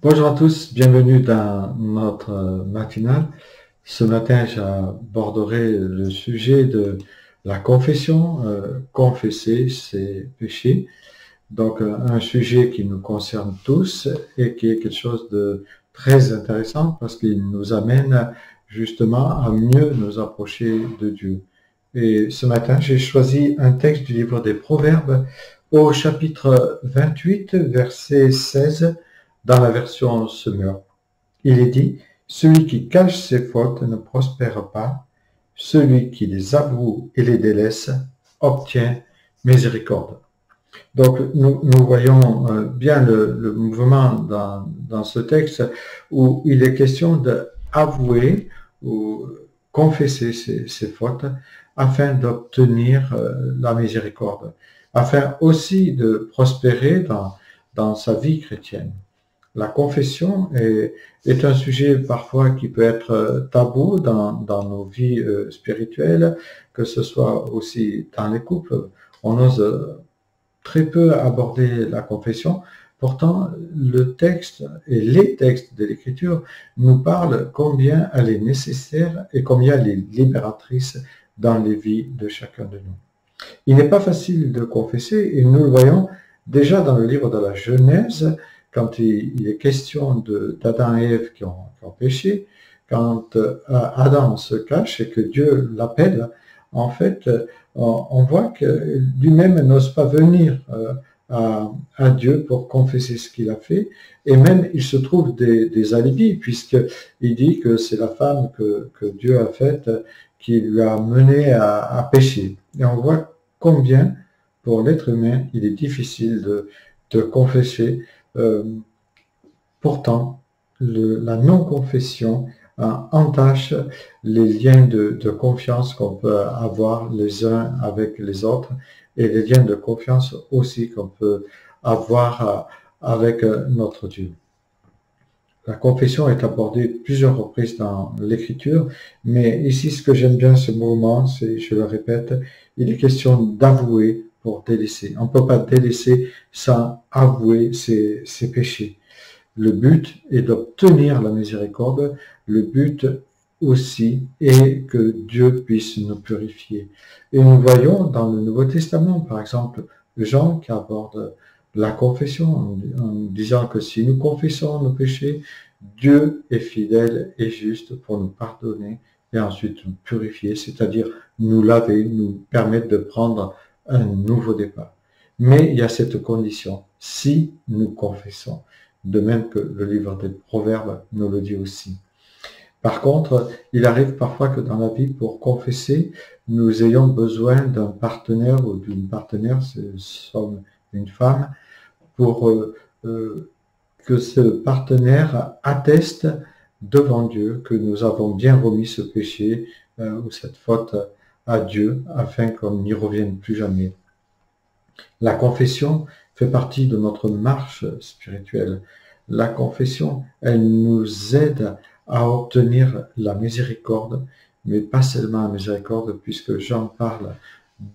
Bonjour à tous, bienvenue dans notre matinale. Ce matin, j'aborderai le sujet de la confession, confesser ses péchés. Donc, un sujet qui nous concerne tous et qui est quelque chose de très intéressant parce qu'il nous amène justement à mieux nous approcher de Dieu. Et ce matin, j'ai choisi un texte du livre des Proverbes au chapitre 28, verset 16, dans la version Semeur. Il est dit, « Celui qui cache ses fautes ne prospère pas, celui qui les avoue et les délaisse obtient miséricorde. » Donc, nous voyons bien le mouvement dans ce texte où il est question d'avouer ou confesser ses fautes afin d'obtenir la miséricorde, afin aussi de prospérer dans sa vie chrétienne. La confession est un sujet parfois qui peut être tabou dans nos vies spirituelles, que ce soit aussi dans les couples. On ose très peu aborder la confession. Pourtant, le texte et les textes de l'Écriture nous parlent combien elle est nécessaire et combien elle est libératrice dans les vies de chacun de nous. Il n'est pas facile de confesser et nous le voyons déjà dans le livre de la Genèse, quand il est question d'Adam et Ève qui ont péché, quand Adam se cache et que Dieu l'appelle, en fait, on voit que lui-même n'ose pas venir à Dieu pour confesser ce qu'il a fait, et même il se trouve des alibis, puisqu'il dit que c'est la femme que Dieu a faite qui lui a mené à pécher. Et on voit combien, pour l'être humain, il est difficile de confesser. Pourtant, la non-confession entache les liens de confiance qu'on peut avoir les uns avec les autres et les liens de confiance aussi qu'on peut avoir avec notre Dieu. La confession est abordée plusieurs reprises dans l'Écriture, mais ici, ce que j'aime bien ce mouvement, c'est, je le répète, il est question d'avouer pour délaisser. On ne peut pas délaisser sans avouer ses péchés. Le but est d'obtenir la miséricorde. Le but aussi est que Dieu puisse nous purifier. Et nous voyons dans le Nouveau Testament, par exemple, Jean qui aborde la confession en disant que si nous confessons nos péchés, Dieu est fidèle et juste pour nous pardonner et ensuite nous purifier, c'est-à-dire nous laver, nous permettre de prendre un nouveau départ. Mais il y a cette condition, si nous confessons, de même que le livre des Proverbes nous le dit aussi. Par contre, il arrive parfois que dans la vie, pour confesser, nous ayons besoin d'un partenaire ou d'une partenaire, c'est une femme, pour que ce partenaire atteste devant Dieu que nous avons bien remis ce péché ou cette faute à Dieu afin qu'on n'y revienne plus jamais. La confession fait partie de notre marche spirituelle. La confession, elle nous aide à obtenir la miséricorde, mais pas seulement la miséricorde, puisque Jean parle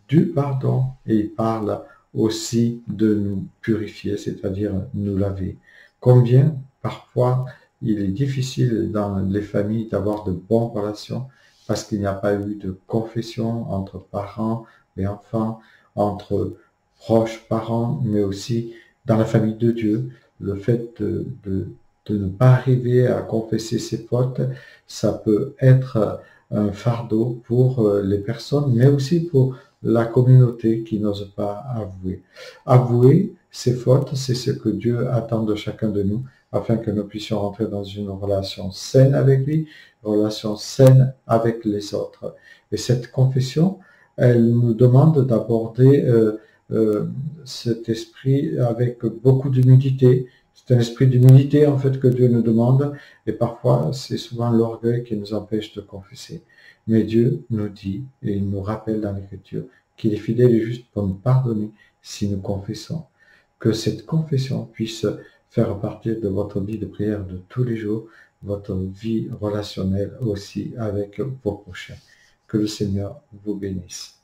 du pardon et il parle aussi de nous purifier, c'est-à-dire nous laver. Combien, parfois, il est difficile dans les familles d'avoir de bonnes relations parce qu'il n'y a pas eu de confession entre parents et enfants, entre proches parents, mais aussi dans la famille de Dieu. Le fait de ne pas arriver à confesser ses fautes, ça peut être un fardeau pour les personnes, mais aussi pour la communauté qui n'ose pas avouer. Avouer ses fautes, c'est ce que Dieu attend de chacun de nous, afin que nous puissions rentrer dans une relation saine avec lui, une relation saine avec les autres. Et cette confession, elle nous demande d'aborder cet esprit avec beaucoup d'humilité. C'est un esprit d'humilité en fait que Dieu nous demande et parfois c'est souvent l'orgueil qui nous empêche de confesser. Mais Dieu nous dit et il nous rappelle dans l'Écriture qu'il est fidèle et juste pour nous pardonner si nous confessons. Que cette confession puisse faire partie de votre vie de prière de tous les jours, votre vie relationnelle aussi avec vos prochains. Que le Seigneur vous bénisse.